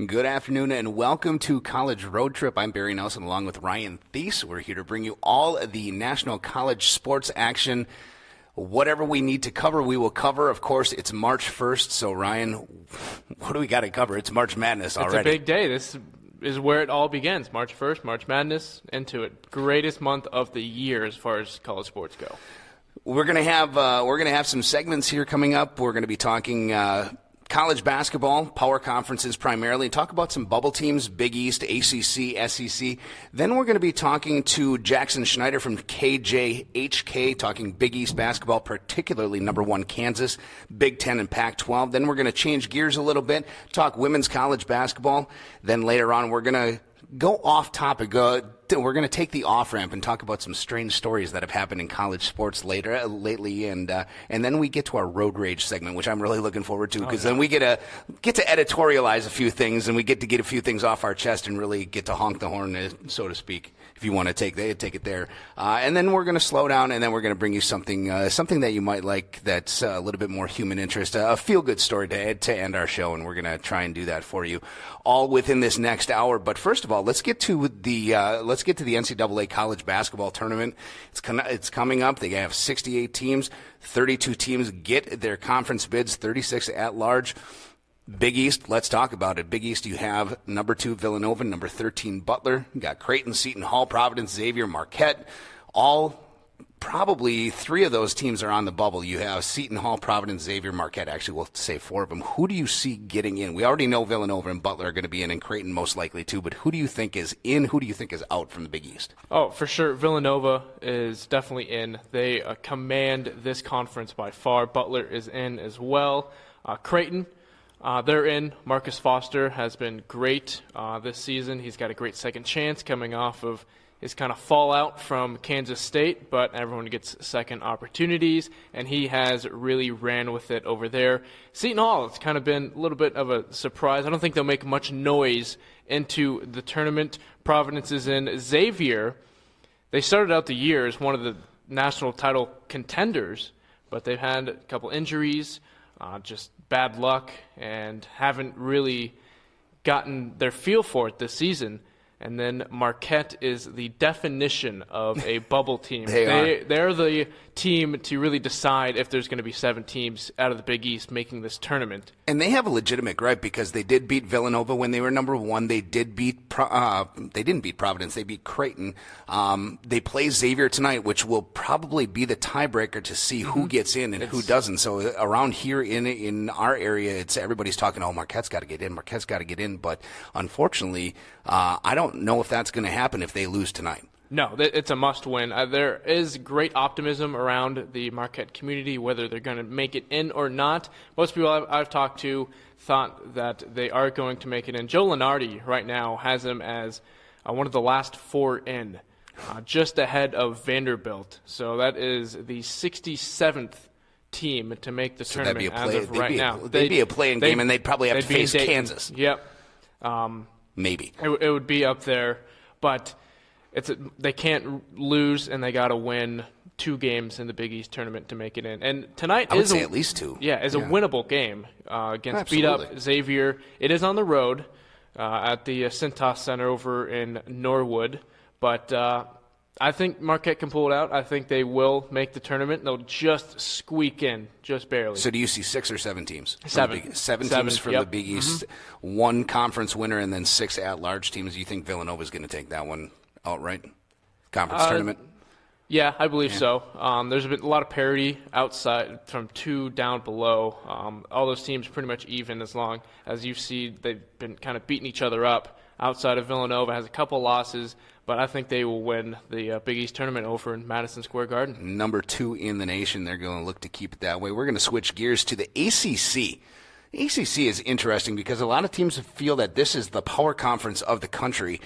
Good afternoon and welcome to College Road Trip. I'm Barry Nelson along with Ryan Thies. We're here to bring you all of the national college sports action. Whatever we need to cover, we will cover. Of course, it's March 1st. So, Ryan, what do we got to cover? It's March Madness already. It's a big day. This is where it all begins. March 1st, March Madness, into it. Greatest month of the year as far as college sports go. We're gonna have some segments here coming up. We're gonna be talking college basketball, power conferences primarily, talk about some bubble teams, Big East, ACC, SEC. Then we're going to be talking to Jackson Schneider from KJHK, talking Big East basketball, particularly number 1 Kansas, Big Ten and Pac-12. Then we're going to change gears a little bit, talk women's college basketball. Then later on we're going to go off topic. We're going to take the off-ramp and talk about some strange stories that have happened in college sports lately, and then we get to our road rage segment, which I'm really looking forward to, because then we get to editorialize a few things, and we get to get a few things off our chest and really get to honk the horn, so to speak, if you want to take it there. And then we're going to slow down, and then we're going to bring you something that you might like that's a little bit more human interest, a feel-good story to end our show, and we're going to try and do that for you all within this next hour. But first of all, let's get to the NCAA college basketball tournament. It's coming up. They have 68 teams. 32 teams get their conference bids, 36 at large. Big East, let's talk about it. Big East, you have number 2 Villanova, number 13 Butler. You got Creighton, Seton Hall, Providence, Xavier, Marquette. Probably 3 of those teams are on the bubble. You have Seton Hall, Providence, Xavier, Marquette. Actually, we'll say 4 of them. Who do you see getting in? We already know Villanova and Butler are going to be in, and Creighton most likely too. But who do you think is in? Who do you think is out from the Big East? Oh, for sure. Villanova is definitely in. They command this conference by far. Butler is in as well. Creighton, they're in. Marcus Foster has been great this season. He's got a great second chance coming off of his kind of fallout from Kansas State, but everyone gets second opportunities, and he has really ran with it over there. Seton Hall, it's kind of been a little bit of a surprise. I don't think they'll make much noise into the tournament. Providence is in. Xavier, they started out the year as one of the national title contenders, but they've had a couple injuries, just bad luck, and haven't really gotten their feel for it this season. And then Marquette is the definition of a bubble team. They're the team to really decide if there's going to be 7 teams out of the Big East making this tournament. And they have a legitimate gripe because they did beat Villanova when they were number 1. They did beat they didn't beat Providence. They beat Creighton. They play Xavier tonight, which will probably be the tiebreaker to see who gets in and who doesn't. So around here in our area, everybody's talking, Marquette's got to get in. Marquette's got to get in. But unfortunately, I don't know if that's going to happen if they lose tonight. No, it's a must-win. There is great optimism around the Marquette community, whether they're going to make it in or not. Most people I've talked to thought that they are going to make it in. Joe Lunardi right now has them as one of the last 4 in, just ahead of Vanderbilt. So that is the 67th team to make the tournament as of right now. They'd be a play-in game, and they'd probably have to face Kansas. Yep. Maybe. It would be up there, but they can't lose, and they got to win 2 games in the Big East tournament to make it in. And tonight I would say at least 2. Yeah, is a winnable game against beat-up Xavier. It is on the road at the Cintas Center over in Norwood, but I think Marquette can pull it out. I think they will make the tournament. They'll just squeak in, just barely. So do you see 6 or 7 teams? 7. 7 teams from the Big East, 1 conference winner, and then 6 at-large teams. Do you think Villanova is going to take that one outright? Conference tournament? Yeah, I believe so. There's been a lot of parity outside from 2 down below. All those teams pretty much even as long as you see they've been kind of beating each other up. Outside of Villanova has a couple losses, but I think they will win the Big East tournament over in Madison Square Garden. Number 2 in the nation. They're going to look to keep it that way. We're going to switch gears to the ACC. ACC is interesting because a lot of teams feel that this is the power conference of the country.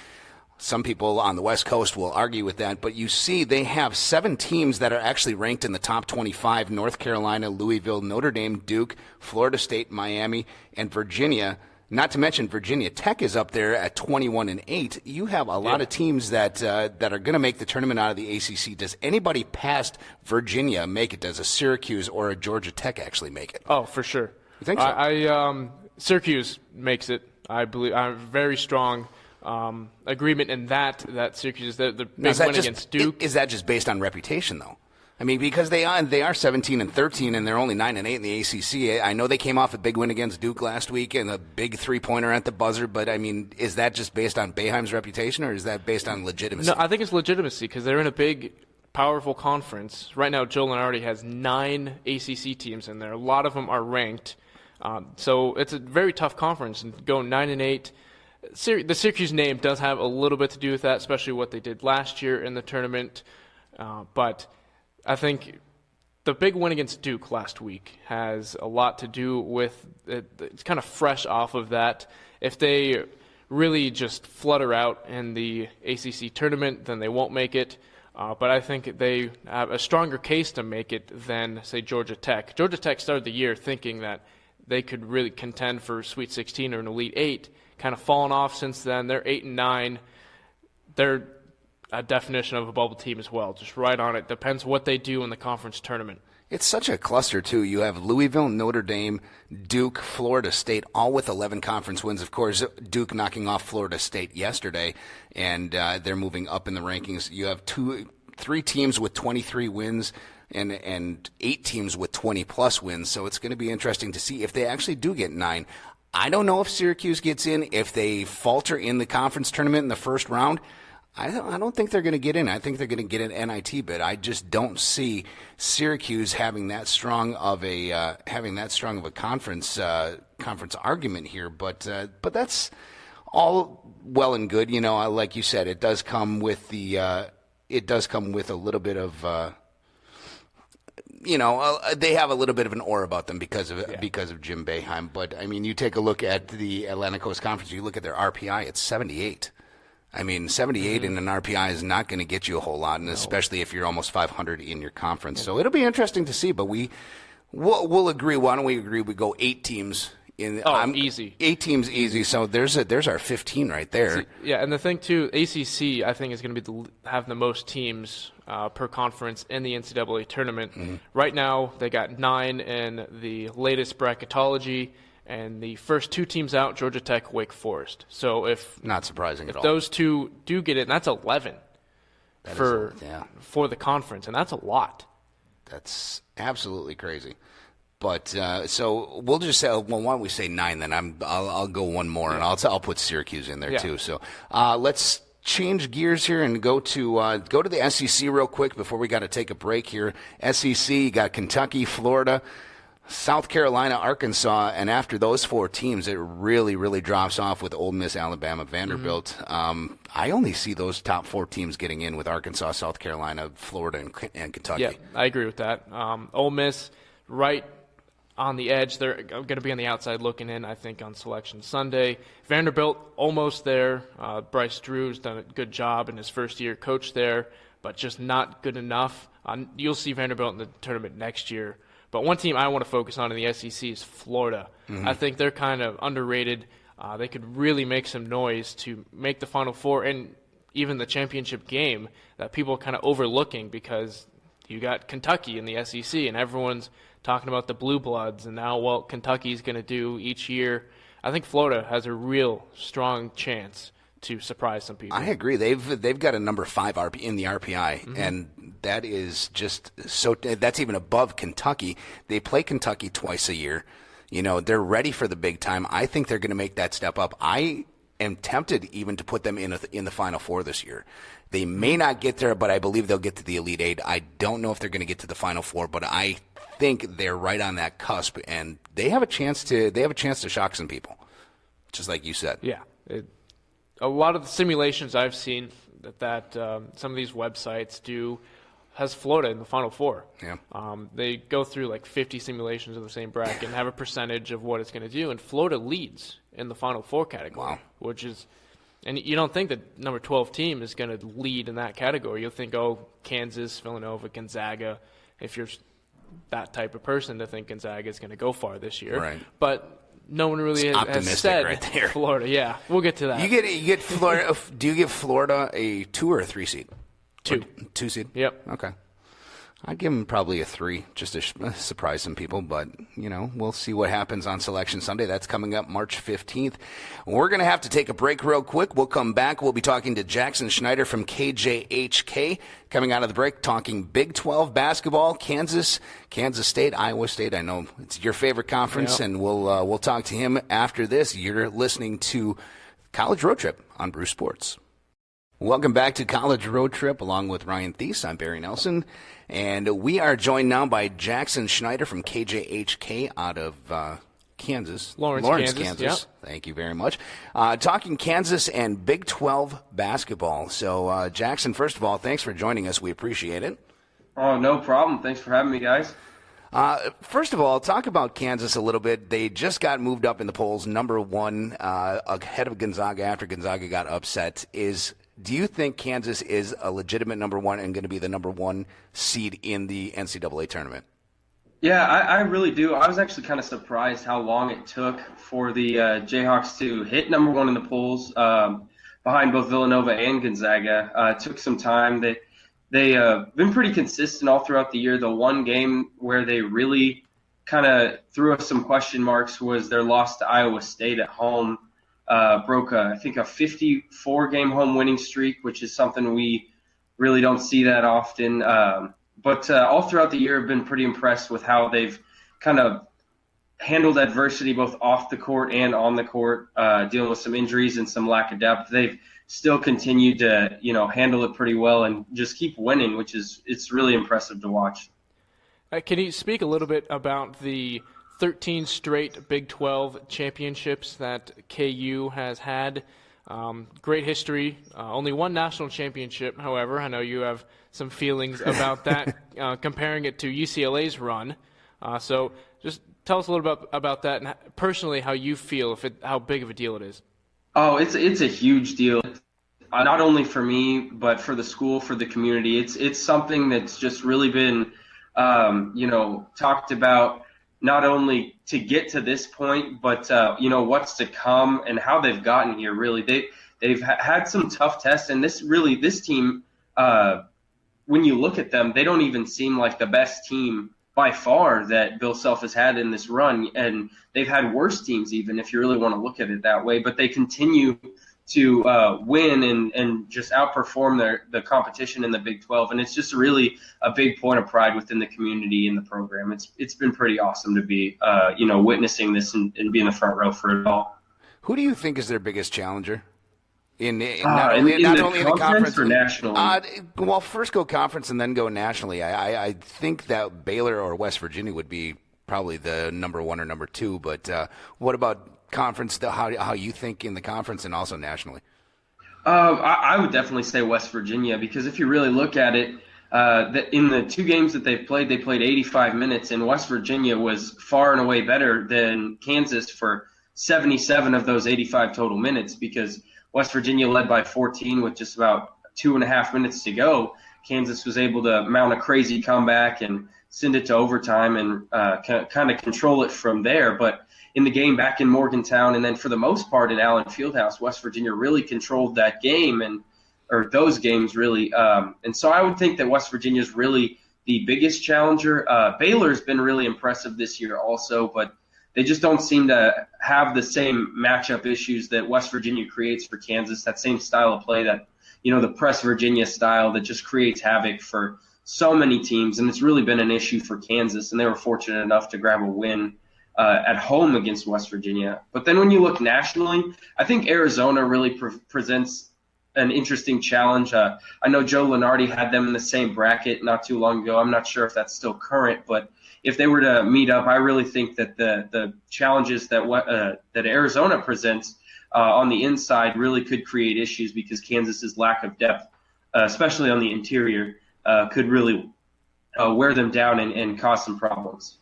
Some people on the West Coast will argue with that, but you see they have 7 teams that are actually ranked in the top 25, North Carolina, Louisville, Notre Dame, Duke, Florida State, Miami, and Virginia. Not to mention Virginia Tech is up there at 21-8. You have a lot of teams that are going to make the tournament out of the ACC. Does anybody past Virginia make it? Does a Syracuse or a Georgia Tech actually make it? Oh, for sure. You think so? Syracuse makes it. I believe I'm very strong agreement in that Syracuse is the big win against Duke. Is that just based on reputation, though? I mean, because they are 17-13 and they're only 9-8 in the ACC. I know they came off a big win against Duke last week and a big 3-pointer at the buzzer. But I mean, is that just based on Boeheim's reputation, or is that based on legitimacy? No, I think it's legitimacy because they're in a big, powerful conference right now. Joe Lunardi has 9 ACC teams in there. A lot of them are ranked, so it's a very tough conference. And going 9-8, the Syracuse name does have a little bit to do with that, especially what they did last year in the tournament. But I think the big win against Duke last week has a lot to do with it. It's kind of fresh off of that. If they really just flutter out in the ACC tournament, then they won't make it. But I think they have a stronger case to make it than, say, Georgia Tech. Georgia Tech started the year thinking that they could really contend for Sweet 16 or an Elite 8. Kind of fallen off since then. They're 8-9. They're a definition of a bubble team as well, just right on it. Depends what they do in the conference tournament. It's such a cluster, too. You have Louisville, Notre Dame, Duke, Florida State, all with 11 conference wins. Of course, Duke knocking off Florida State yesterday, and they're moving up in the rankings. You have 3 teams with 23 wins and 8 teams with 20-plus wins, so it's going to be interesting to see if they actually do get 9. I don't know if Syracuse gets in. If they falter in the conference tournament in the first round, I don't think they're going to get in. I think they're going to get an NIT bid. I just don't see Syracuse having that strong of a conference argument here. But that's all well and good. You know, like you said, it does come with a little bit of they have a little bit of an aura about them because of Jim Boeheim. But I mean, you take a look at the Atlantic Coast Conference. You look at their RPI; it's 78. I mean, 78 in an RPI is not going to get you a whole lot, and especially if you're almost 500 in your conference. So it'll be interesting to see, but we'll agree. Why don't we agree? We go 8 teams. Easy. 8 teams easy. So there's our 15 right there. Yeah, and the thing, too, ACC, I think, is going to have the most teams per conference in the NCAA tournament. Mm-hmm. Right now, they got 9 in the latest bracketology. And the first 2 teams out, Georgia Tech, Wake Forest. So not surprising at all. If those 2 do get it, and that's 11 for the conference, and that's a lot. That's absolutely crazy. But so we'll just say, well, why don't we say 9 then? I'll go one more, and I'll put Syracuse in there too. So let's change gears here and go to the SEC real quick before we got to take a break here. SEC, you got Kentucky, Florida, South Carolina, Arkansas, and after those 4 teams, it really, really drops off with Ole Miss, Alabama, Vanderbilt. Mm-hmm. I only see those top 4 teams getting in with Arkansas, South Carolina, Florida, and Kentucky. Yeah, I agree with that. Ole Miss, right on the edge. They're going to be on the outside looking in, I think, on Selection Sunday. Vanderbilt, almost there. Bryce Drew's done a good job in his first year coach there, but just not good enough. You'll see Vanderbilt in the tournament next year. But one team I want to focus on in the SEC is Florida. Mm-hmm. I think they're kind of underrated. They could really make some noise to make the Final Four and even the championship game that people are kind of overlooking because you got Kentucky in the SEC and everyone's talking about the Blue Bloods and now what Kentucky's going to do each year. I think Florida has a real strong chance to surprise some people. I agree. They've got a number 5 in the RPI, mm-hmm. and that is just so. That's even above Kentucky. They play Kentucky twice a year. You know, they're ready for the big time. I think they're going to make that step up. I am tempted even to put them in the Final Four this year. They may not get there, but I believe they'll get to the Elite 8. I don't know if they're going to get to the Final Four, but I think they're right on that cusp, and they have a chance to shock some people, just like you said. Yeah. A lot of the simulations I've seen that some of these websites do has Florida in the Final Four. Yeah. They go through like 50 simulations of the same bracket and have a percentage of what it's going to do, and Florida leads in the Final Four category. Wow. Which is, and you don't think that number 12 team is going to lead in that category. You'll think, Kansas, Villanova, Gonzaga, if you're that type of person to think Gonzaga is going to go far this year. Right. But no one really has said right there. Florida. Yeah, we'll get to that. You get Florida. Do you give Florida a 2 or a 3 seed? 2. 2 seed? Yep. Okay. I'd give him probably a 3, just to surprise some people. But, we'll see what happens on Selection Sunday. That's coming up March 15th. We're going to have to take a break real quick. We'll come back. We'll be talking to Jackson Schneider from KJHK. Coming out of the break, talking Big 12 basketball, Kansas State, Iowa State. I know it's your favorite conference, and we'll talk to him after this. You're listening to College Road Trip on Bruce Sports. Welcome back to College Road Trip along with Ryan Thies. I'm Barry Nelson, and we are joined now by Jackson Schneider from KJHK out of Kansas. Lawrence, Kansas. Yep. Thank you very much. Talking Kansas and Big 12 basketball. So, Jackson, first of all, thanks for joining us. We appreciate it. Oh, no problem. Thanks for having me, guys. First of all, talk about Kansas a little bit. They just got moved up in the polls, number 1, ahead of Gonzaga after Gonzaga got upset. Do you think Kansas is a legitimate number 1 and going to be the number 1 seed in the NCAA tournament? Yeah, I really do. I was actually kind of surprised how long it took for the Jayhawks to hit number 1 in the polls behind both Villanova and Gonzaga. It took some time. They've been pretty consistent all throughout the year. The one game where they really kind of threw us some question marks was their loss to Iowa State at home. Broke, I think, a 54-game home winning streak, which is something we really don't see that often. But all throughout the year, I've been pretty impressed with how they've kind of handled adversity both off the court and on the court, dealing with some injuries and some lack of depth. They've still continued to, handle it pretty well and just keep winning, it's really impressive to watch. Can you speak a little bit about the 13 straight Big 12 championships that KU has had? Great history. Only one national championship, however. I know you have some feelings about that, comparing it to UCLA's run. So just tell us a little bit about that and personally how you feel, how big of a deal it is. Oh, it's a huge deal. Not only for me, but for the school, for the community. It's something that's just really been, talked about, not only to get to this point, but what's to come and how they've gotten here. Really, they've had some tough tests, and this team, when you look at them, they don't even seem like the best team by far that Bill Self has had in this run, and they've had worse teams even if you really want to look at it that way. But they continue to win and just outperform the competition in the Big 12. And it's just really a big point of pride within the community and the program. It's been pretty awesome to be, witnessing this and be in the front row for it all. Who do you think is their biggest challenger? Not only in the conference or nationally? Well, first go conference and then go nationally. I think that Baylor or West Virginia would be probably the number 1 or number 2. But what about conference, how you think in the conference and also nationally? I would definitely say West Virginia, because if you really look at it, in the 2 games that they played 85 minutes, and West Virginia was far and away better than Kansas for 77 of those 85 total minutes, because West Virginia led by 14 with just about 2.5 minutes to go. Kansas was able to mount a crazy comeback and send it to overtime and kind of control it from there. But in the game back in Morgantown, and then for the most part in Allen Fieldhouse, West Virginia really controlled that game or those games really. And so I would think that West Virginia is really the biggest challenger. Baylor's been really impressive this year also, but they just don't seem to have the same matchup issues that West Virginia creates for Kansas, that same style of play, that, the press Virginia style that just creates havoc for so many teams. And it's really been an issue for Kansas, and they were fortunate enough to grab a win at home against West Virginia. But then when you look nationally, I think Arizona really presents an interesting challenge. I know Joe Lunardi had them in the same bracket not too long ago. I'm not sure if that's still current, but if they were to meet up, I really think that the challenges that Arizona presents on the inside really could create issues, because Kansas's lack of depth, especially on the interior, could really wear them down and cause some problems.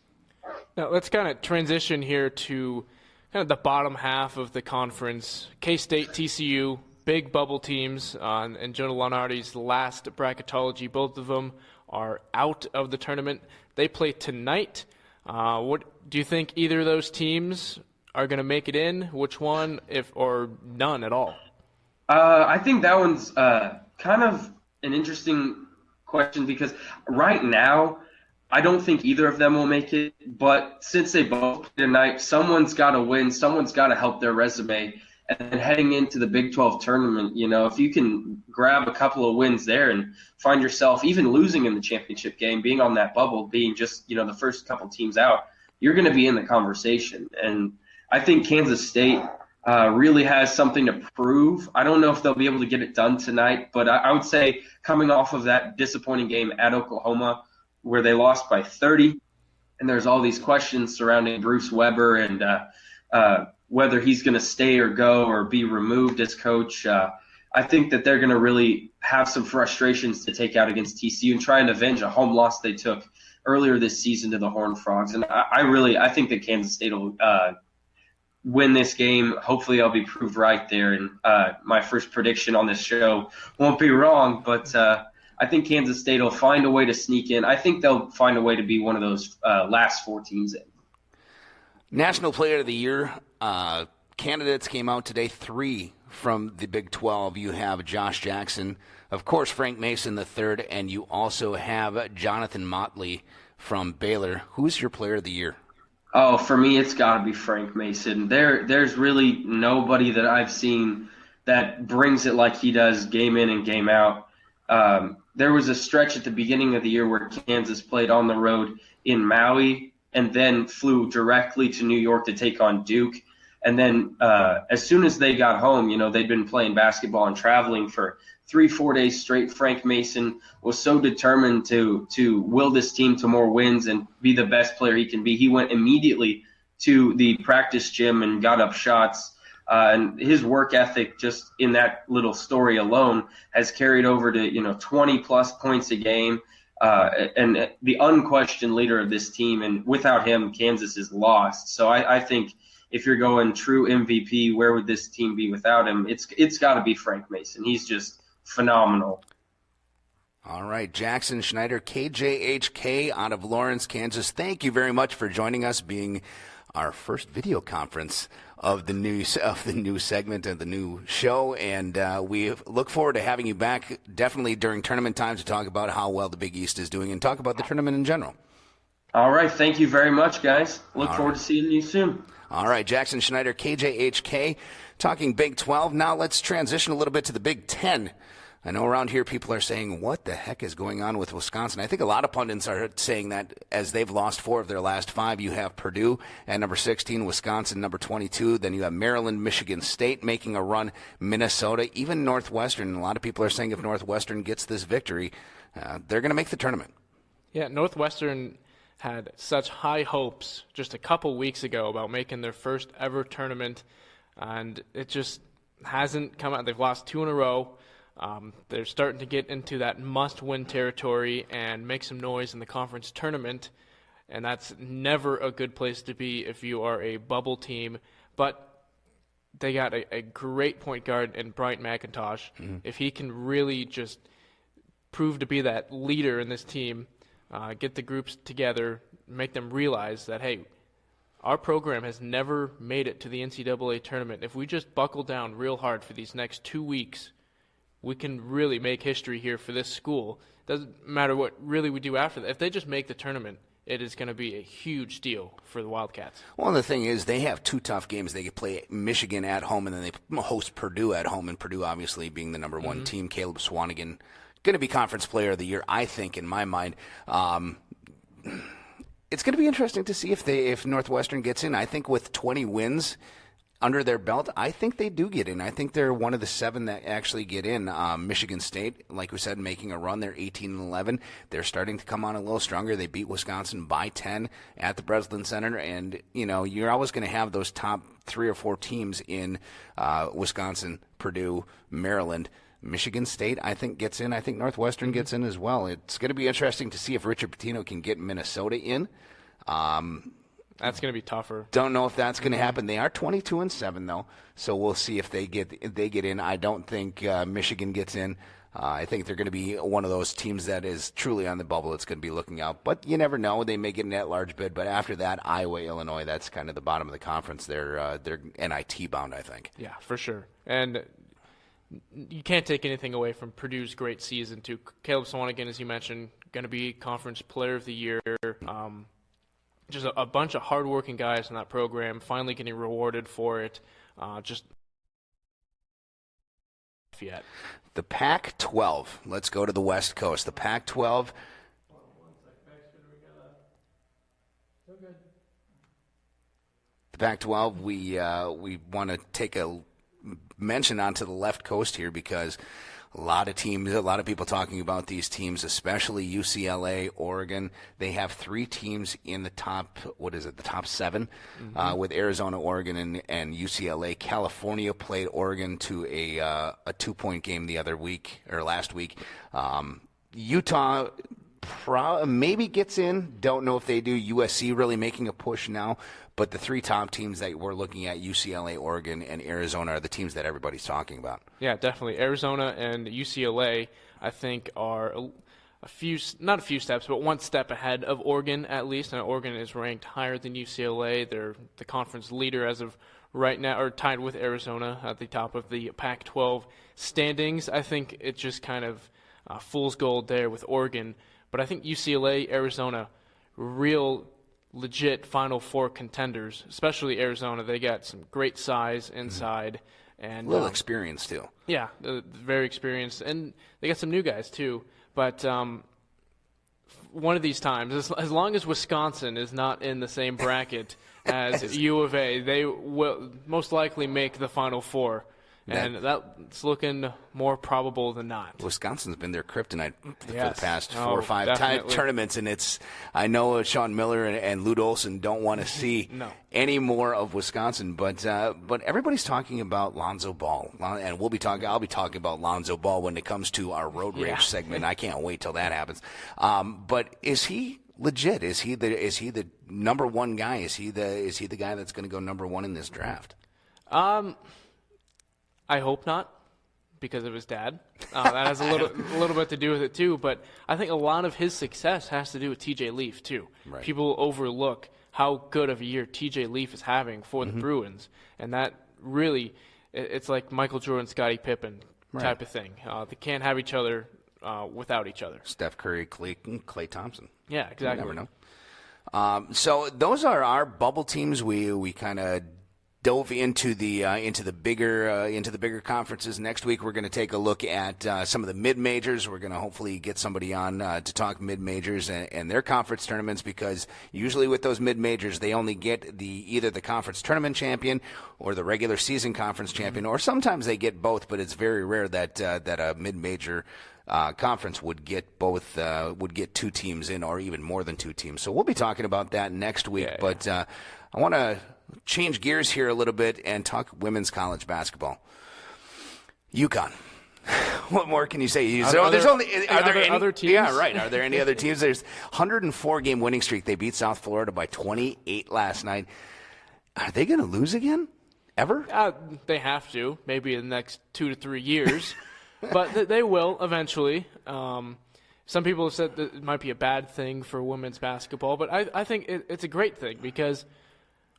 Now, let's kind of transition here to kind of the bottom half of the conference. K-State, TCU, big bubble teams, and Jonah Lunardi's last bracketology. Both of them are out of the tournament. They play tonight. What do you think either of those teams are going to make it in? Which one, or none at all? I think that one's kind of an interesting question because right now, I don't think either of them will make it. But since they both play tonight, someone's got to win. Someone's got to help their resume. And heading into the Big 12 tournament, if you can grab a couple of wins there and find yourself even losing in the championship game, being on that bubble, being just, the first couple teams out, you're going to be in the conversation. And I think Kansas State really has something to prove. I don't know if they'll be able to get it done tonight, but I would say coming off of that disappointing game at Oklahoma where they lost by 30, and there's all these questions surrounding Bruce Weber and whether he's going to stay or go or be removed as coach. I think that they're going to really have some frustrations to take out against TCU and try and avenge a home loss they took earlier this season to the Horned Frogs. And I think that Kansas State will win this game. Hopefully I'll be proved right there. And my first prediction on this show won't be wrong, but I think Kansas State will find a way to sneak in. I think they'll find a way to be one of those last four teams in. National Player of the Year candidates came out today, 3 from the Big 12. You have Josh Jackson, of course, Frank Mason the third, and you also have Jonathan Motley from Baylor. Who's your Player of the Year? Oh, for me, it's got to be Frank Mason. There's really nobody that I've seen that brings it like he does game in and game out. There was a stretch at the beginning of the year where Kansas played on the road in Maui and then flew directly to New York to take on Duke. And then as soon as they got home, they'd been playing basketball and traveling for 3-4 days straight. Frank Mason was so determined to will this team to more wins and be the best player he can be. He went immediately to the practice gym and got up shots. And his work ethic just in that little story alone has carried over to, 20-plus points a game. And the unquestioned leader of this team. And without him, Kansas is lost. So I think if you're going true MVP, where would this team be without him? It's got to be Frank Mason. He's just phenomenal. All right, Jackson Schneider, KJHK out of Lawrence, Kansas. Thank you very much for joining us, being our first video conference of the new segment of the new show, and we look forward to having you back definitely during tournament time to talk about how well the Big East is doing and talk about the tournament in general. All right, thank you very much, guys. Look forward to seeing you soon. All right, Jackson Schneider, KJHK, talking Big 12. Now let's transition a little bit to the Big 10. I know around here people are saying, what the heck is going on with Wisconsin? I think a lot of pundits are saying that as they've lost 4 of their last 5. You have Purdue at number 16, Wisconsin number 22. Then you have Maryland, Michigan State making a run, Minnesota, even Northwestern. A lot of people are saying if Northwestern gets this victory, they're going to make the tournament. Yeah, Northwestern had such high hopes just a couple weeks ago about making their first ever tournament, and it just hasn't come out. They've lost 2 in a row. They're starting to get into that must-win territory and make some noise in the conference tournament, and that's never a good place to be if you are a bubble team. But they got a great point guard in Bryant McIntosh. Mm-hmm. If he can really just prove to be that leader in this team, get the groups together, make them realize that, hey, our program has never made it to the NCAA tournament. If we just buckle down real hard for these next 2 weeks, we can really make history here for this school. Doesn't matter what really we do after that. If they just make the tournament, it is going to be a huge deal for the Wildcats. Well, the thing is, they have 2 tough games. They play Michigan at home, and then they host Purdue at home, and Purdue obviously being the number 1 team. Caleb Swanigan going to be Conference Player of the Year, I think, in my mind. It's going to be interesting to see if Northwestern gets in. I think with 20 wins under their belt, I think they do get in. I think they're one of the 7 that actually get in. Michigan State, like we said, making a run. They're 18-11. They're starting to come on a little stronger. They beat Wisconsin by 10 at the Breslin Center. And, you're always going to have those top 3 or 4 teams in Wisconsin, Purdue, Maryland. Michigan State, I think, gets in. I think Northwestern gets in as well. It's going to be interesting to see if Richard Pitino can get Minnesota in. That's going to be tougher. Don't know if that's going to happen. They are 22-7 though, so we'll see if they get in. I don't think Michigan gets in. I think they're going to be one of those teams that is truly on the bubble. It's going to be looking out, but you never know. They may get an at-large bid, but after that, Iowa, Illinois, that's kind of the bottom of the conference. They're NIT bound, I think. Yeah, for sure. And you can't take anything away from Purdue's great season, too. Caleb Swanigan, as you mentioned, going to be Conference Player of the Year. Just a bunch of hardworking guys in that program, finally getting rewarded for it. Just yet. The Pac-12. Let's go to the West Coast. The Pac-12. The Pac-12, we want to take a mention onto the left coast here because a lot of people talking about these teams, especially UCLA, Oregon. They have 3 teams in the top, the top 7 with Arizona, Oregon, and UCLA. California played Oregon to a 2-point game last week. Utah maybe gets in. Don't know if they do. USC really making a push now. But the 3 top teams that we're looking at, UCLA, Oregon, and Arizona, are the teams that everybody's talking about. Yeah, definitely. Arizona and UCLA, I think, are not a few steps, but one step ahead of Oregon at least. And Oregon is ranked higher than UCLA. They're the conference leader as of right now, or tied with Arizona at the top of the Pac-12 standings. I think it just kind of fool's gold there with Oregon. But I think UCLA, Arizona, real legit Final Four contenders, especially Arizona. They got some great size inside. And a little experience, too. Yeah, very experienced. And they got some new guys, too. But one of these times, as long as Wisconsin is not in the same bracket as U of A, they will most likely make the Final Four. And that's looking more probable than not. Wisconsin's been their kryptonite for the past 4 or 5 tournaments, and I know Sean Miller and Lute Olson don't want to see any more of Wisconsin, but everybody's talking about Lonzo Ball, and I'll be talking about Lonzo Ball when it comes to our Road Rage segment. I can't wait till that happens. But is he legit? Is he the number one guy? Is he the guy that's going to go number 1 in this draft? I hope not, because of his dad. That has a little bit to do with it too. But I think a lot of his success has to do with T.J. Leaf too. Right. People overlook how good of a year T.J. Leaf is having for the Bruins, and that really, it's like Michael Jordan, Scottie Pippen type of thing. They can't have each other without each other. Steph Curry, Klay Thompson. Yeah, exactly. You never know. So those are our bubble teams. We kind of dove into the bigger conferences. Next week, we're going to take a look at some of the mid majors. We're going to hopefully get somebody on to talk mid majors and their conference tournaments, because usually with those mid majors, they only get either the conference tournament champion or the regular season conference champion, or sometimes they get both. But it's very rare that a mid major conference would get both, would get 2 teams in, or even more than 2 teams. So we'll be talking about that next week. Yeah. But I want to change gears here a little bit and talk women's college basketball. UConn. What more can you say? Are there any other teams? Yeah, right. Are there any other teams? There's 104-game winning streak. They beat South Florida by 28 last night. Are they going to lose again? Ever? They have to. Maybe in the next 2 to 3 years. But they will eventually. Some people have said that it might be a bad thing for women's basketball, but I think it's a great thing, because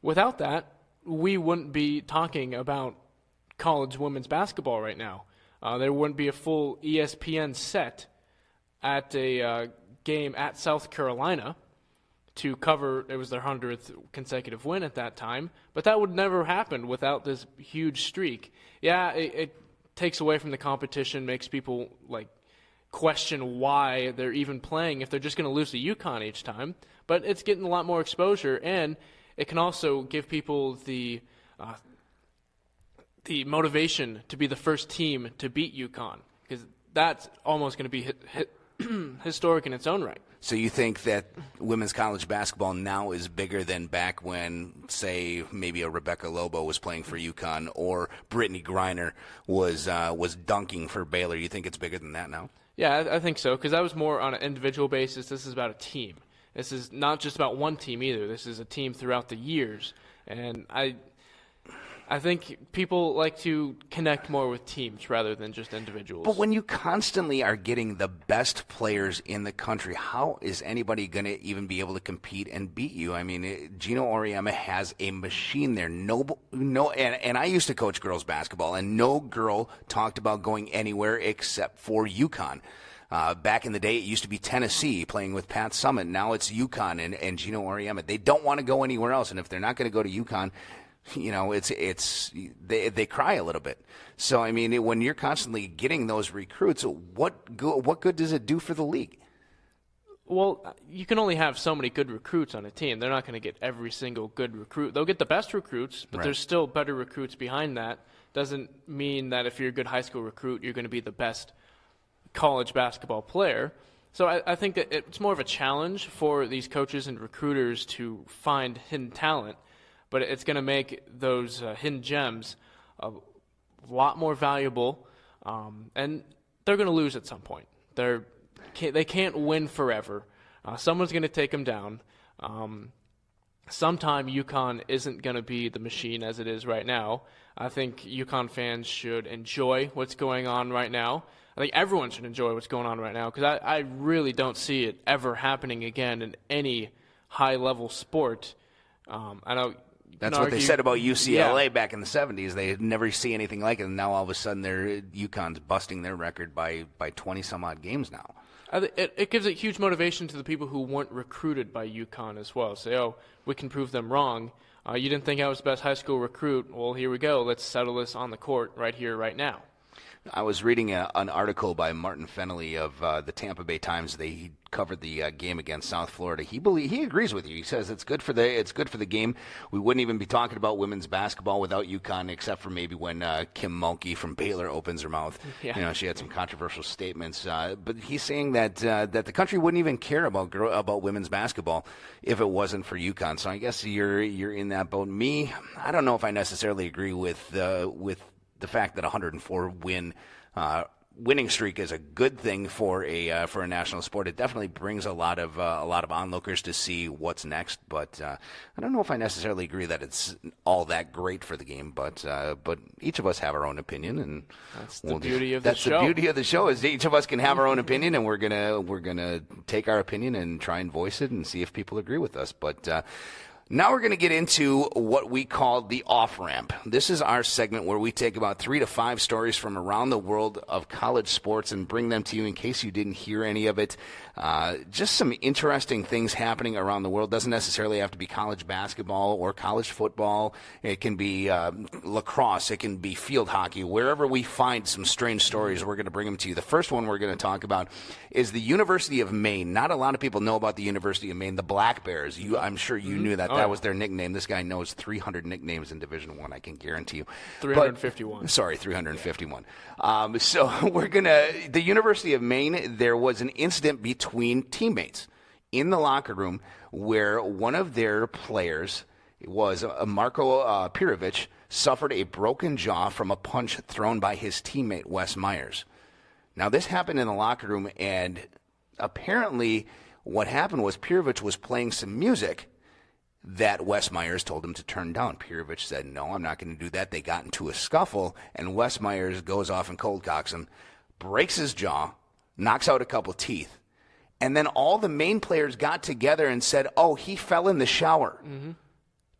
without that, we wouldn't be talking about college women's basketball right now. There wouldn't be a full ESPN set at a game at South Carolina to cover. It was their 100th consecutive win at that time, but that would never happen without this huge streak. Yeah, it takes away from the competition, makes people question why they're even playing if they're just going to lose to UConn each time. But it's getting a lot more exposure, and it can also give people the motivation to be the first team to beat UConn, because that's almost going to be historic in its own right. So you think that women's college basketball now is bigger than back when, say, maybe a Rebecca Lobo was playing for UConn, or Brittany Griner was dunking for Baylor? You think it's bigger than that now? Yeah, I think so, because that was more on an individual basis. This is about a team. This is not just about one team either. This is a team throughout the years. And I think people like to connect more with teams rather than just individuals. But when you constantly are getting the best players in the country, how is anybody going to even be able to compete and beat you? I mean, Gino Auriemma has a machine there. And I used to coach girls basketball, and no girl talked about going anywhere except for UConn. Back in the day, it used to be Tennessee playing with Pat Summitt. Now it's UConn and Gino Auriemma. They don't want to go anywhere else, and if they're not going to go to UConn, they cry a little bit. So, I mean, when you're constantly getting those recruits, what good does it do for the league? Well, you can only have so many good recruits on a team. They're not going to get every single good recruit. They'll get the best recruits, but There's still better recruits behind that. Doesn't mean that if you're a good high school recruit, you're going to be the best college basketball player. So I think that it's more of a challenge for these coaches and recruiters to find hidden talent. But it's going to make those hidden gems a lot more valuable, and they're going to lose at some point. They can't win forever. Someone's going to take them down. Sometime UConn isn't going to be the machine as it is right now. I think UConn fans should enjoy what's going on right now. I think everyone should enjoy what's going on right now because I really don't see it ever happening again in any high-level sport. I know. That's what they said about UCLA back in the 70s. They never see anything like it, and now all of a sudden UConn's busting their record by 20-some-odd games now. It gives a huge motivation to the people who weren't recruited by UConn as well. Say, we can prove them wrong. You didn't think I was the best high school recruit. Well, here we go. Let's settle this on the court right here, right now. I was reading an article by Martin Fennelly of the Tampa Bay Times. He covered the game against South Florida. He agrees with you. He says it's good for the game. We wouldn't even be talking about women's basketball without UConn, except for maybe when Kim Mulkey from Baylor opens her mouth. Yeah. She had some controversial statements. But he's saying that the country wouldn't even care about women's basketball if it wasn't for UConn. So I guess you're in that boat. Me, I don't know if I necessarily agree with the fact that 104 winning streak is a good thing for a national sport. It definitely brings a lot of onlookers to see what's next. But I don't know if I necessarily agree that it's all that great for the game. But each of us have our own opinion, and that's the beauty of the show. That's the beauty of the show is each of us can have our own opinion, and we're gonna take our opinion and try and voice it and see if people agree with us. But now we're going to get into what we call the off-ramp. This is our segment where we take about 3 to 5 stories from around the world of college sports and bring them to you in case you didn't hear any of it. Just some interesting things happening around the world. Doesn't necessarily have to be college basketball or college football. It can be lacrosse. It can be field hockey. Wherever we find some strange stories, we're going to bring them to you. The first one we're going to talk about is the University of Maine. Not a lot of people know about the University of Maine, the Black Bears. I'm sure you knew that. That was their nickname. This guy knows 300 nicknames in Division I can guarantee you. 351. 351. So the University of Maine, there was an incident between teammates in the locker room where one of their players was Marko Pirovic suffered a broken jaw from a punch thrown by his teammate Wes Myers. Now, this happened in the locker room, and apparently what happened was Pirovic was playing some music that Wes Myers told him to turn down. Pirovic said, no, I'm not going to do that. They got into a scuffle, and Wes Myers goes off and cold cocks him, breaks his jaw, knocks out a couple teeth, and then all the Maine players got together and said, he fell in the shower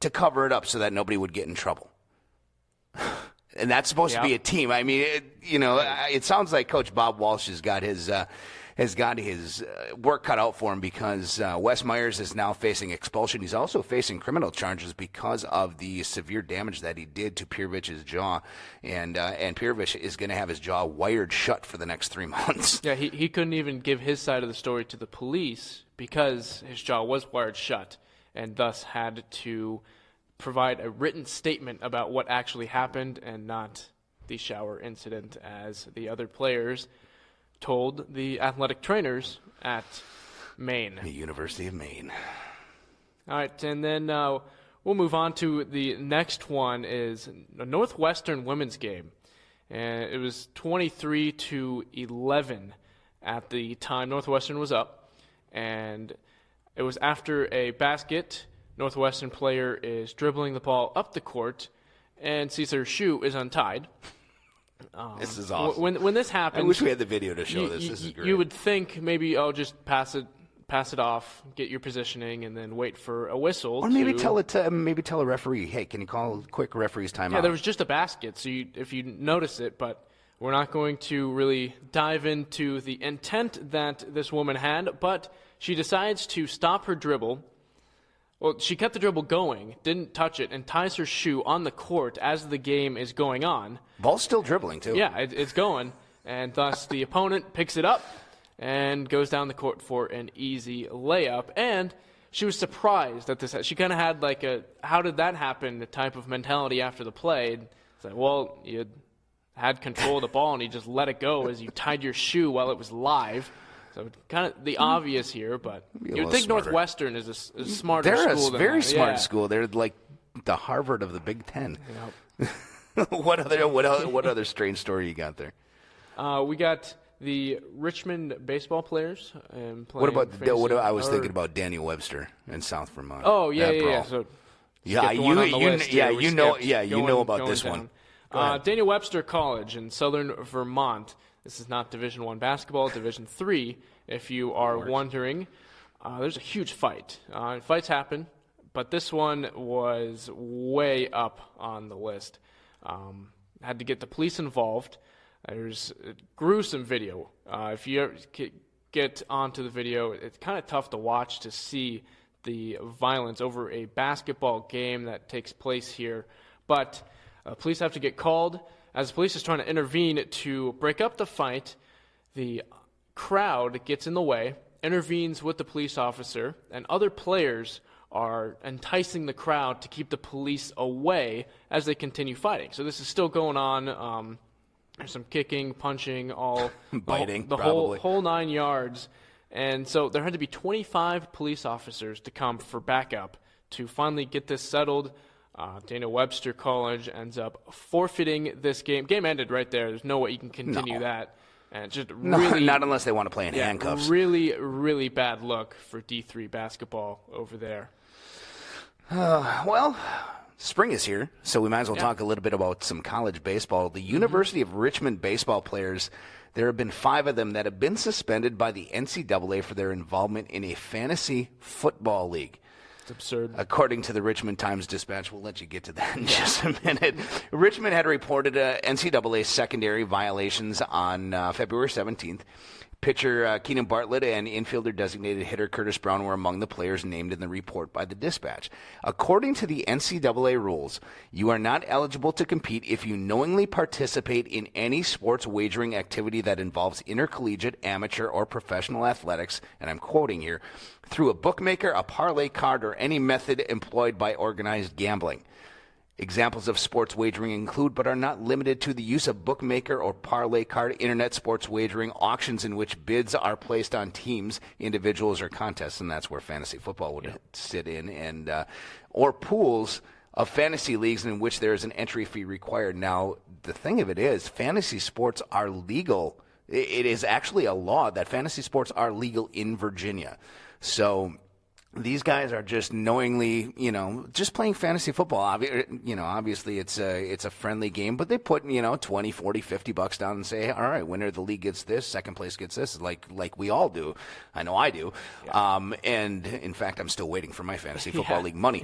to cover it up so that nobody would get in trouble. And that's supposed to be a team. I mean, it sounds like Coach Bob Walsh has got his work cut out for him because Wes Myers is now facing expulsion. He's also facing criminal charges because of the severe damage that he did to Pirovic's jaw. And Pirovic is going to have his jaw wired shut for the next 3 months. Yeah, he couldn't even give his side of the story to the police because his jaw was wired shut and thus had to provide a written statement about what actually happened and not the shower incident as the other players told the athletic trainers at Maine. The University of Maine. All right, and then we'll move on to the next one is a Northwestern women's game. And it was 23-11 at the time Northwestern was up. And it was after a basket. Northwestern player is dribbling the ball up the court, and sees her shoe is untied. This is awesome. When this happens, I wish we had the video to show this. This is great. You would think maybe just pass it off, get your positioning, and then wait for a whistle. Or maybe tell a referee, hey, can you call a quick referee's timeout? Yeah, there was just a basket, so if you notice it, but we're not going to really dive into the intent that this woman had, but she decides to stop her dribble. Well, she kept the dribble going, didn't touch it, and ties her shoe on the court as the game is going on. Ball's still dribbling, too. Yeah, it's going, and thus the opponent picks it up and goes down the court for an easy layup. And she was surprised at this. She kind of had like a, how did that happen, type of mentality after the play. It's like, well, you had control of the ball, and you just let it go as you tied your shoe while it was live. So kind of the obvious here, but you'd think smarter. Northwestern is a smarter They're school a than very that. smart Yeah. school. They're like the Harvard of the Big Ten. Yep. What other strange story you got there? We got the Richmond baseball players. What about? I was thinking about Daniel Webster in South Vermont. Oh yeah. So yeah, you know about this down. one. Daniel Webster College in Southern Vermont. This is not Division I basketball, Division III. If you are wondering, there's a huge fight. Fights happen, but this one was way up on the list. Had to get the police involved. There's a gruesome video. If you ever get onto the video, it's kind of tough to watch to see the violence over a basketball game that takes place here. But police have to get called. As the police is trying to intervene to break up the fight, the crowd gets in the way, intervenes with the police officer, and other players are enticing the crowd to keep the police away as they continue fighting. So this is still going on. There's some kicking, punching, all biting, the probably. whole 9 yards. And so there had to be 25 police officers to come for backup to finally get this settled. Daniel Webster College ends up forfeiting this game. Game ended right there. There's no way you can continue that. And just really, not unless they want to play in handcuffs. Really, really bad look for D3 basketball over there. Well, spring is here, so we might as well talk a little bit about some college baseball. The University of Richmond baseball players, there have been 5 of them that have been suspended by the NCAA for their involvement in a fantasy football league. It's absurd. According to the Richmond Times-Dispatch, we'll let you get to that in just a minute. Richmond had reported NCAA secondary violations on February 17th. Pitcher Keenan Bartlett and infielder designated hitter Curtis Brown were among the players named in the report by the Dispatch. According to the NCAA rules, you are not eligible to compete if you knowingly participate in any sports wagering activity that involves intercollegiate, amateur, or professional athletics, and I'm quoting here, through a bookmaker, a parlay card, or any method employed by organized gambling. Examples of sports wagering include, but are not limited to, the use of bookmaker or parlay card, internet sports wagering, auctions in which bids are placed on teams, individuals, or contests, and that's where fantasy football would sit in, and or pools of fantasy leagues in which there is an entry fee required. Now, the thing of it is, fantasy sports are legal. It is actually a law that fantasy sports are legal in Virginia. So these guys are just knowingly, just playing fantasy football. Obviously it's a friendly game, but they put, $20, $40, $50 down and say, all right, winner of the league gets this, second place gets this, like we all do. I know I do. Yeah. And in fact, I'm still waiting for my fantasy football league money.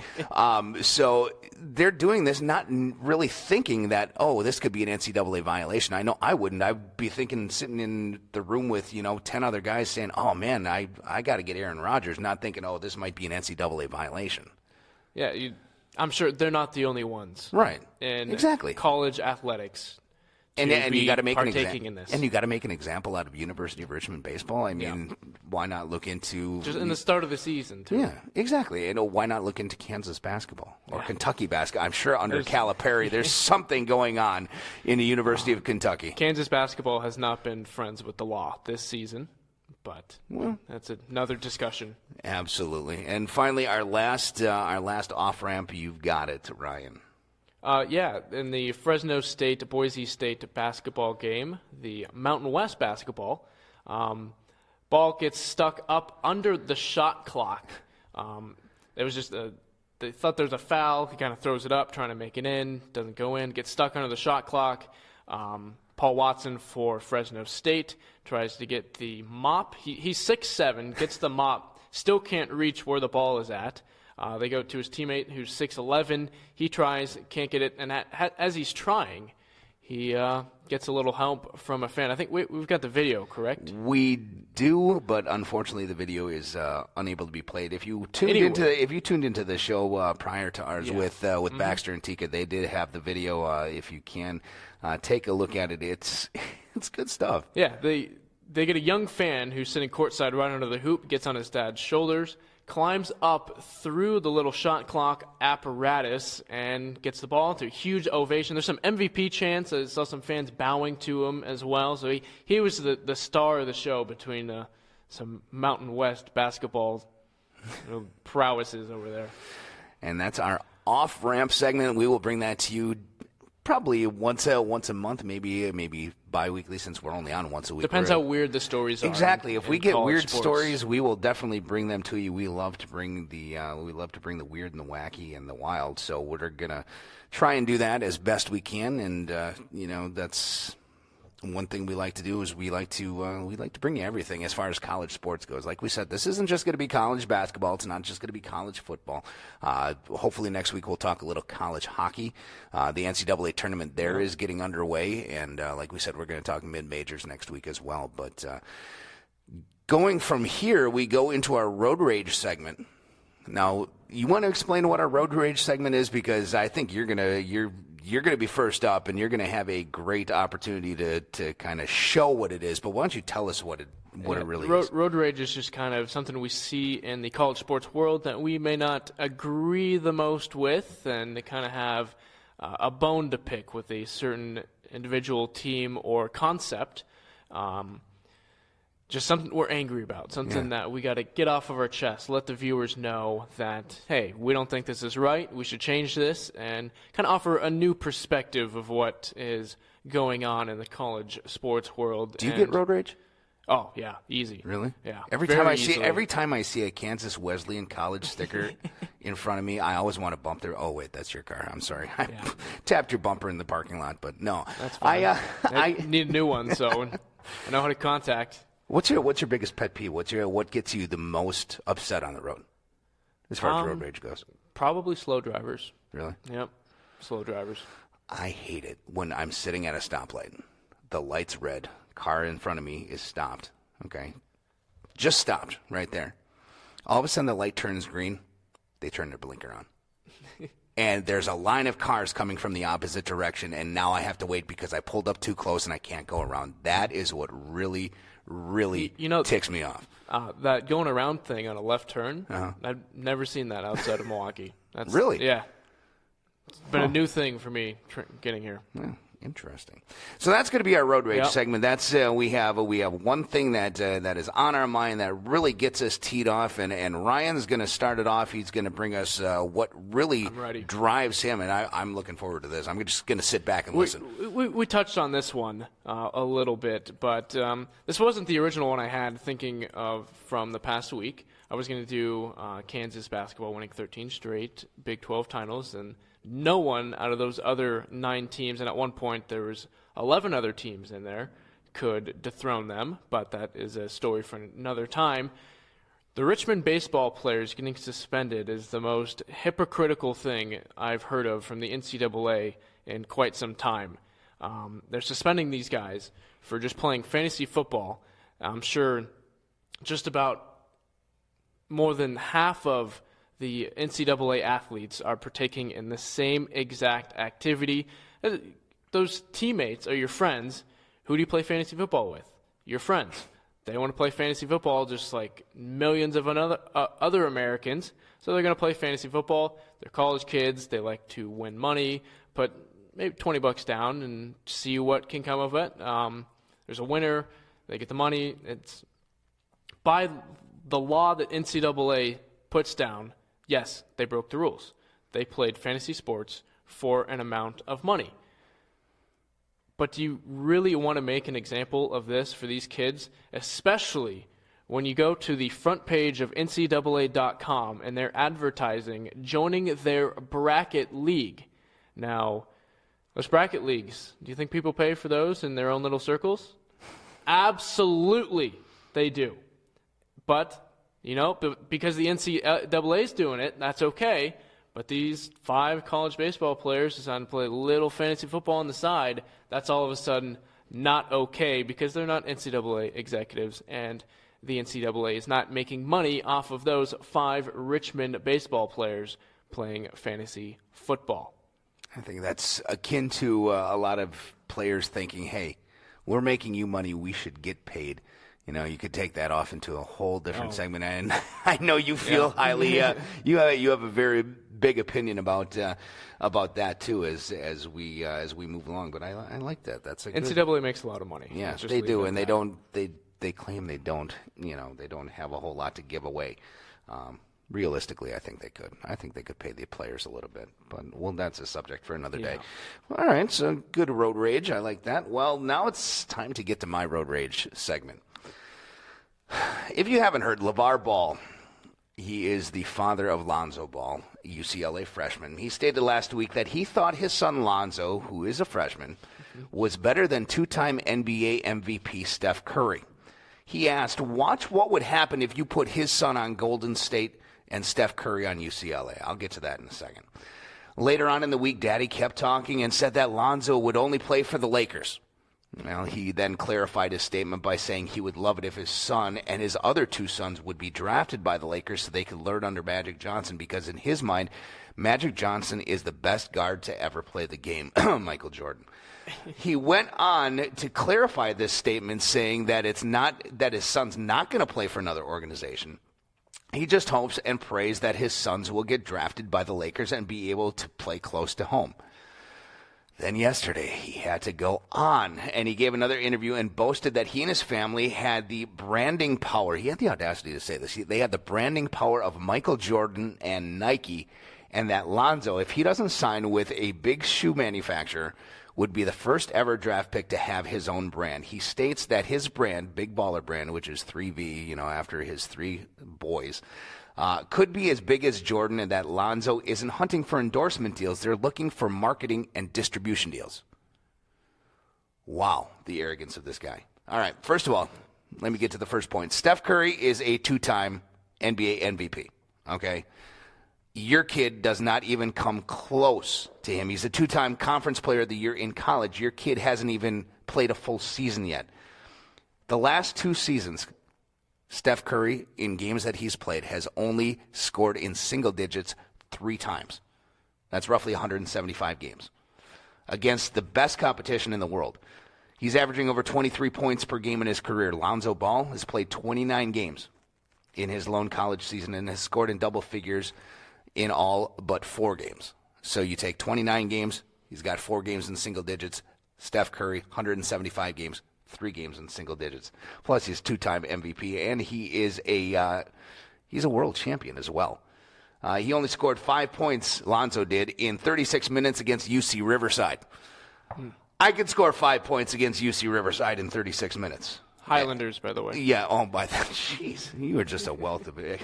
So they're doing this, not really thinking that, this could be an NCAA violation. I know I wouldn't. I'd be thinking, sitting in the room with, 10 other guys saying, oh man, I got to get Aaron Rodgers, not thinking, this might be an NCAA violation. Yeah, I'm sure they're not the only ones. Right. In exactly. college athletics. And you got to make in this. And you got to make an example out of University of Richmond baseball. I mean, why not look into just in the start of the season too? Yeah, exactly. And why not look into Kansas basketball or Kentucky basketball? I'm sure under Calipari, there's something going on in the University of Kentucky. Kansas basketball has not been friends with the law this season. But that's another discussion. Absolutely. And finally, our last off-ramp, you've got it, Ryan. In the Fresno State, Boise State basketball game, the Mountain West basketball, ball gets stuck up under the shot clock. It was just they thought there's a foul. He kind of throws it up, trying to make it in. Doesn't go in. Gets stuck under the shot clock. Paul Watson for Fresno State tries to get the mop. He's 6'7", gets the mop. Still can't reach where the ball is at. They go to his teammate who's 6'11". He tries, can't get it. And as he's trying, he gets a little help from a fan. I think we've got the video, correct? We do, but unfortunately the video is unable to be played. If you tuned into the show prior to ours with Baxter and Tika, they did have the video. If you can take a look at it, it's good stuff. Yeah, they get a young fan who's sitting courtside right under the hoop, gets on his dad's shoulders, climbs up through the little shot clock apparatus and gets the ball to a huge ovation. There's some MVP chants. I saw some fans bowing to him as well. So he was the star of the show between some Mountain West basketball prowesses over there. And that's our off-ramp segment. We will bring that to you probably once a month, maybe bi-weekly, since we're only on once a week. Depends how weird the stories are. Exactly. If we get weird sports stories, we will definitely bring them to you. We love to bring the weird and the wacky and the wild. So we're gonna try and do that as best we can. And that's one thing we like to do is we like to bring you everything as far as college sports goes. Like we said, this isn't just going to be college basketball. It's not just going to be college football. Hopefully next week we'll talk a little college hockey. The NCAA tournament there is getting underway, and like we said, we're going to talk mid-majors next week as well. But going from here, we go into our Road Rage segment. Now, you want to explain what our Road Rage segment is, because I think you're going to be first up, and you're going to have a great opportunity to kind of show what it is. But why don't you tell us what it really is? Road rage is just kind of something we see in the college sports world that we may not agree the most with, and they kind of have a bone to pick with a certain individual team or concept. Just something we're angry about, something that we got to get off of our chest, let the viewers know that, hey, we don't think this is right, we should change this, and kind of offer a new perspective of what is going on in the college sports world. Do you get road rage? Oh, yeah, easy. Really? Yeah. Every time I see a Kansas Wesleyan College sticker in front of me, I always want to bump their. Oh wait, that's your car. I'm sorry. I tapped your bumper in the parking lot, but no. That's fine. I need a new one, so I know how to contact. What's your biggest pet peeve? What gets you the most upset on the road, as far as road rage goes? Probably slow drivers. Really? Yep, slow drivers. I hate it when I'm sitting at a stoplight. The light's red. Car in front of me is stopped. Okay, just stopped right there. All of a sudden, the light turns green. They turn their blinker on. And there's a line of cars coming from the opposite direction, and now I have to wait because I pulled up too close and I can't go around. That is what really ticks me off. That going around thing on a left turn, I've never seen that outside of Milwaukee. That's, really? Yeah. It's been a new thing for me getting here. Yeah. Interesting. So that's going to be our road rage segment. That's we have one thing that is on our mind that really gets us teed off, and Ryan's going to start it off. He's going to bring us what really drives him, and I'm looking forward to this. I'm just going to sit back and listen. We touched on this one a little bit, but this wasn't the original one I had thinking of from the past week. I was going to do Kansas basketball winning 13 straight Big 12 titles, and no one out of those other 9 teams, and at one point there was 11 other teams in there, could dethrone them, but that is a story for another time. The Richmond baseball players getting suspended is the most hypocritical thing I've heard of from the NCAA in quite some time. They're suspending these guys for just playing fantasy football. I'm sure just about more than half of the NCAA athletes are partaking in the same exact activity. Those teammates are your friends. Who do you play fantasy football with? Your friends. They want to play fantasy football just like millions of other Americans, so they're going to play fantasy football. They're college kids. They like to win money, put maybe $20 down and see what can come of it. There's a winner. They get the money. It's by the law that NCAA puts down. Yes, they broke the rules. They played fantasy sports for an amount of money. But do you really want to make an example of this for these kids, especially when you go to the front page of NCAA.com and they're advertising joining their bracket league. Now, those bracket leagues, do you think people pay for those in their own little circles? Absolutely, they do. But, because the NCAA is doing it, that's okay. But these 5 college baseball players decided to play a little fantasy football on the side. That's all of a sudden not okay because they're not NCAA executives, and the NCAA is not making money off of those 5 Richmond baseball players playing fantasy football. I think that's akin to a lot of players thinking, hey, we're making you money, we should get paid. You could take that off into a whole different segment, and I know you feel highly. You have a very big opinion about that too, as we move along. But I like that. That's a NCAA makes a lot of money. Yeah, they do, and they don't. They claim they don't. They don't have a whole lot to give away. Realistically, I think they could. I think they could pay the players a little bit. But, that's a subject for another day. All right, so good road rage. I like that. Well, now it's time to get to my road rage segment. If you haven't heard, LeVar Ball, he is the father of Lonzo Ball, UCLA freshman. He stated last week that he thought his son Lonzo, who is a freshman, was better than 2-time NBA MVP Steph Curry. He asked, watch what would happen if you put his son on Golden State and Steph Curry on UCLA. I'll get to that in a second. Later on in the week, Daddy kept talking and said that Lonzo would only play for the Lakers. Well, he then clarified his statement by saying he would love it if his son and his other 2 sons would be drafted by the Lakers so they could learn under Magic Johnson, because in his mind, Magic Johnson is the best guard to ever play the game, Michael Jordan. He went on to clarify this statement, saying that that his son's not going to play for another organization. He just hopes and prays that his sons will get drafted by the Lakers and be able to play close to home. Then yesterday, he had to go on, and he gave another interview and boasted that he and his family had the branding power. He had the audacity to say this. They had the branding power of Michael Jordan and Nike, and that Lonzo, if he doesn't sign with a big shoe manufacturer, would be the first ever draft pick to have his own brand. He states that his brand, Big Baller Brand, which is 3V, after his 3 boys, could be as big as Jordan, and that Lonzo isn't hunting for endorsement deals. They're looking for marketing and distribution deals. Wow, the arrogance of this guy. All right, first of all, let me get to the first point. Steph Curry is a 2-time NBA MVP, okay? Your kid does not even come close to him. He's a 2-time Conference Player of the Year in college. Your kid hasn't even played a full season yet. The last 2 seasons, Steph Curry, in games that he's played, has only scored in single digits 3 times. That's roughly 175 games against the best competition in the world. He's averaging over 23 points per game in his career. Lonzo Ball has played 29 games in his lone college season and has scored in double figures in all but 4 games. So you take 29 games, he's got 4 games in single digits. Steph Curry, 175 games. 3 games in single digits. Plus, he's 2-time MVP, and he is he's a world champion as well. He only scored 5 points, Lonzo did, in 36 minutes against UC Riverside. I could score 5 points against UC Riverside in 36 minutes. Highlanders, by the way. Yeah, by that. Jeez, you are just a wealth of it.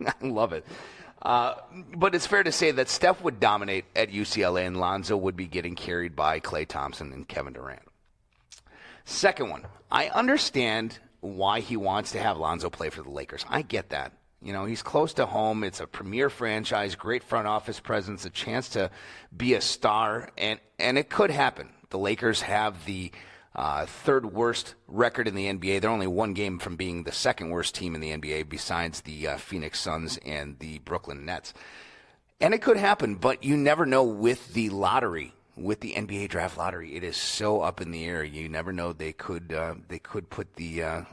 I love it. But it's fair to say that Steph would dominate at UCLA, and Lonzo would be getting carried by Klay Thompson and Kevin Durant. Second one, I understand why he wants to have Lonzo play for the Lakers. I get that. He's close to home. It's a premier franchise, great front office presence, a chance to be a star, and it could happen. The Lakers have the 3rd worst record in the NBA. They're only 1 game from being the 2nd worst team in the NBA besides the Phoenix Suns and the Brooklyn Nets. And it could happen, but you never know with the lottery. With the NBA draft lottery, it is so up in the air. You never know. They could put the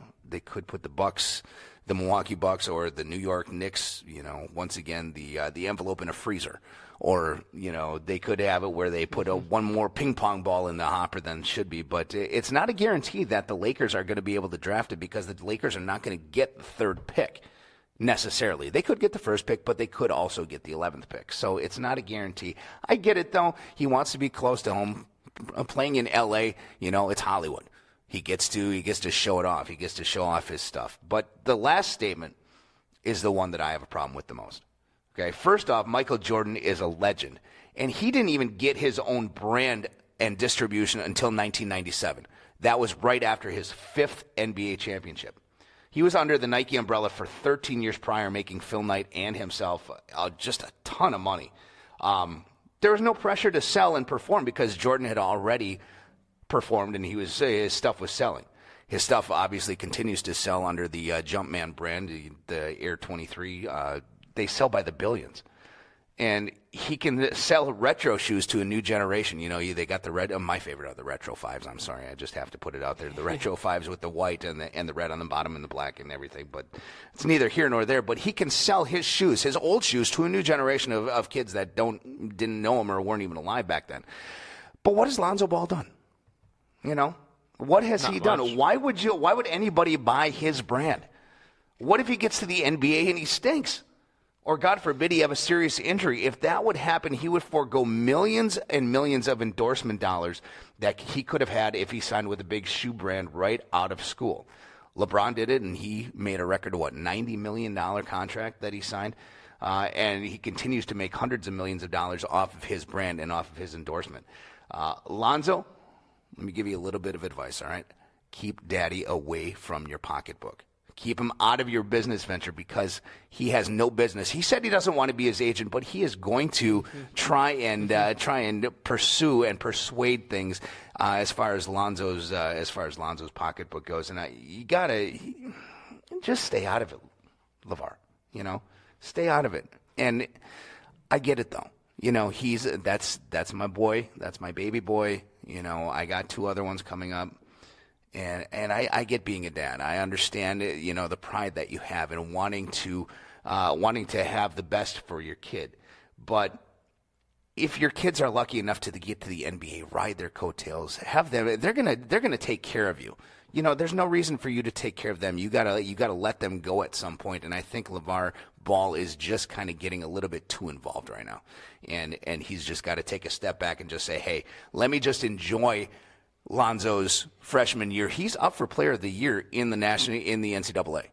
Bucks, the Milwaukee Bucks, or the New York Knicks. Once again, the envelope in a freezer, or they could have it where they put one more ping pong ball in the hopper than should be. But it's not a guarantee that the Lakers are going to be able to draft it, because the Lakers are not going to get the 3rd pick. Necessarily. They could get the 1st pick, but they could also get the 11th pick. So it's not a guarantee. I get it, though. He wants to be close to home. Playing in L.A., it's Hollywood. He gets to show it off. He gets to show off his stuff. But the last statement is the one that I have a problem with the most. Okay, first off, Michael Jordan is a legend, and he didn't even get his own brand and distribution until 1997. That was right after his 5th NBA championship. He was under the Nike umbrella for 13 years prior, making Phil Knight and himself just a ton of money. There was no pressure to sell and perform because Jordan had already performed, and his stuff was selling. His stuff obviously continues to sell under the Jumpman brand, the Air 23. They sell by the billions. And he can sell retro shoes to a new generation. You know, they got the red. My favorite are the retro 5s. I'm sorry, I just have to put it out there. The retro 5s with the white and the red on the bottom and the black and everything. But it's neither here nor there. But he can sell his shoes, his old shoes, to a new generation of kids that didn't know him or weren't even alive back then. But what has Lonzo Ball done? You know, what has he done? Why would anybody buy his brand? What if he gets to the NBA and he stinks? Or God forbid he have a serious injury. If that would happen, he would forego millions and millions of endorsement dollars that he could have had if he signed with a big shoe brand right out of school. LeBron did it, and he made a record of, $90 million contract that he signed. And he continues to make hundreds of millions of dollars off of his brand and off of his endorsement. Lonzo, let me give you a little bit of advice, all right? Keep daddy away from your pocketbook. Keep him out of your business venture because he has no business. He said he doesn't want to be his agent, but he is going to try and pursue and persuade things as far as Lonzo's pocketbook goes. And you gotta just stay out of it, LeVar. You know, stay out of it. And I get it though. You know, that's my boy. That's my baby boy. You know, I got 2 other ones coming up. And I get being a dad. I understand, you know, the pride that you have in wanting to have the best for your kid. But if your kids are lucky enough to get to the NBA, ride their coattails, have them. They're gonna take care of you. You know, there's no reason for you to take care of them. You gotta let them go at some point. And I think LeVar Ball is just kind of getting a little bit too involved right now. And he's just got to take a step back and just say, hey, let me just enjoy Lonzo's freshman year. He's up for Player of the Year in the NCAA.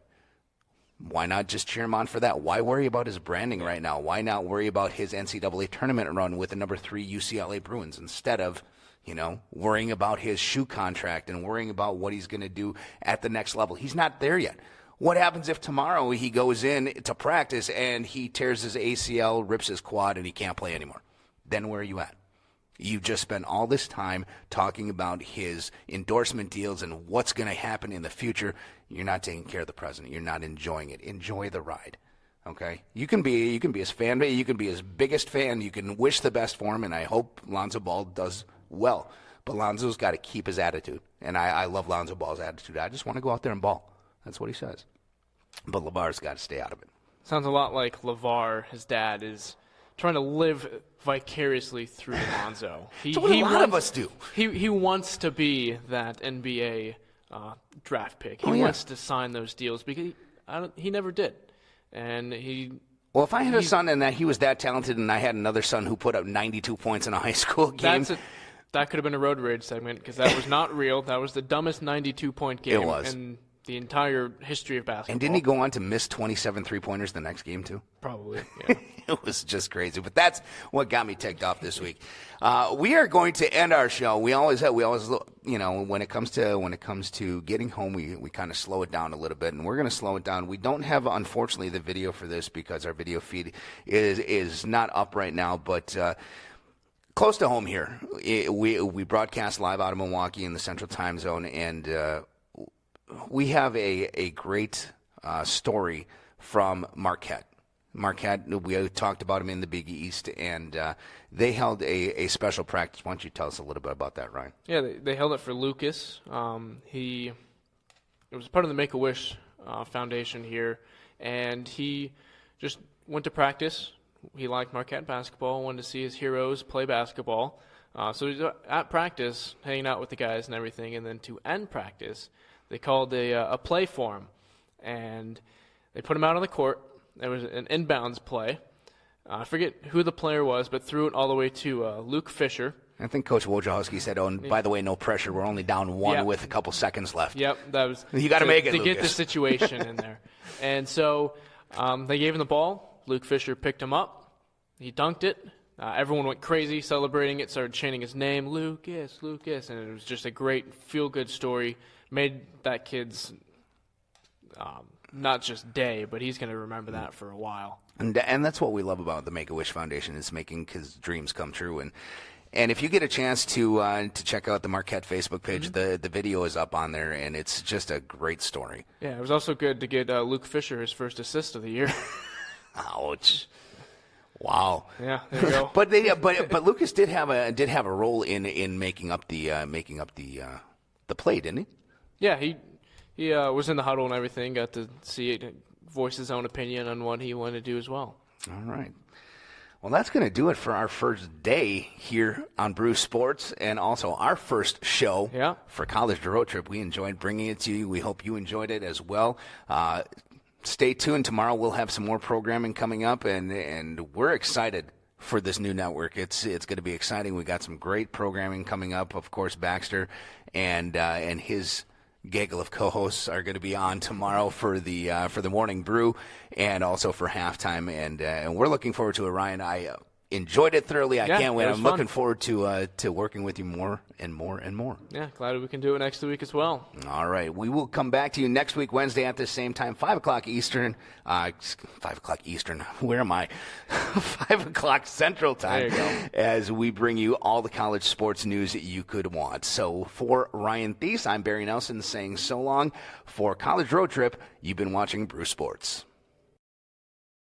Why not just cheer him on for that? Why worry about his branding right now? Why not worry about his NCAA tournament run with the number 3 UCLA Bruins instead of, you know, worrying about his shoe contract and worrying about what he's going to do at the next level? He's not there yet. What happens if tomorrow he goes in to practice and he tears his ACL, rips his quad, and he can't play anymore? Then where are you at? You've just spent all this time talking about his endorsement deals and what's going to happen in the future. You're not taking care of the present. You're not enjoying it. Enjoy the ride, okay? You can be his fan base. You can be his biggest fan. You can wish the best for him, and I hope Lonzo Ball does well. But Lonzo's got to keep his attitude, and I love Lonzo Ball's attitude. I just want to go out there and ball. That's what he says. But LeVar's got to stay out of it. Sounds a lot like LeVar, his dad, is trying to live vicariously through Lonzo. That's what a lot of us do. He wants to be that NBA draft pick. He wants to sign those deals because he never did. And well, if I had a son and that he was that talented and I had another son who put up 92 points in a high school game. That could have been a road rage segment because that was not real. That was the dumbest 92-point game. It was. In the entire history of basketball. And didn't he go on to miss 27 3-pointers the next game, too? Probably, yeah. It was just crazy. But that's what got me ticked off this week. We are going to end our show. We always, you know, when it comes to getting home, we kind of slow it down a little bit, and we're going to slow it down. We don't have, unfortunately, the video for this because our video feed is not up right now, but close to home here. We broadcast live out of Milwaukee in the Central Time Zone, and we have a great story from Marquette. Marquette, we talked about them in the Big East, and they held a special practice. Why don't you tell us a little bit about that, Ryan? Yeah, they held it for Lucas. It was part of the Make-A-Wish Foundation here, and he just went to practice. He liked Marquette basketball, wanted to see his heroes play basketball. So he was at practice, hanging out with the guys and everything, and then to end practice, they called a play for him, and they put him out on the court. There was an inbounds play. I forget who the player was, but threw it all the way to Luke Fisher, I think Coach Wojciechowski said, "Oh, and by the way, no pressure. We're only down 1 with a couple seconds left." Yep, that was. You got to make it, to Lucas. get the situation in there. And so they gave him the ball. Luke Fisher picked him up. He dunked it. Everyone went crazy celebrating it, started chanting his name, Lucas, Lucas, and it was just a great feel-good story. Made that kid's not just day, but he's going to remember that for a while. And that's what we love about the Make-A-Wish Foundation, is making his dreams come true. And if you get a chance to check out the Marquette Facebook page, the video is up on there, and it's just a great story. Yeah, it was also good to get Luke Fisher his first assist of the year. Ouch. Wow. Yeah, there you go. but Lucas did have a role in making up the play, didn't he? Yeah, he was in the huddle and everything. Got to see it, voice his own opinion on what he wanted to do as well. All right. Well, that's going to do it for our first day here on Brew Sports, and also our first show for College Road Trip. We enjoyed bringing it to you. We hope you enjoyed it as well. Stay tuned. Tomorrow we'll have some more programming coming up, and we're excited for this new network. It's going to be exciting. We got some great programming coming up. Of course, Baxter and his gaggle of co-hosts are going to be on tomorrow for the morning brew and also for halftime, and we're looking forward to it. Ryan, I enjoyed it thoroughly. I can't wait. I'm looking forward to working with you more and more and more. Yeah, glad we can do it next week as well. All right. We will come back to you next week, Wednesday at the same time, 5 o'clock Eastern. 5 o'clock Eastern. Where am I? 5 o'clock Central Time. There you go. As we bring you all the college sports news that you could want. So for Ryan Thies, I'm Barry Nelson saying so long. For College Road Trip, you've been watching Brew Sports.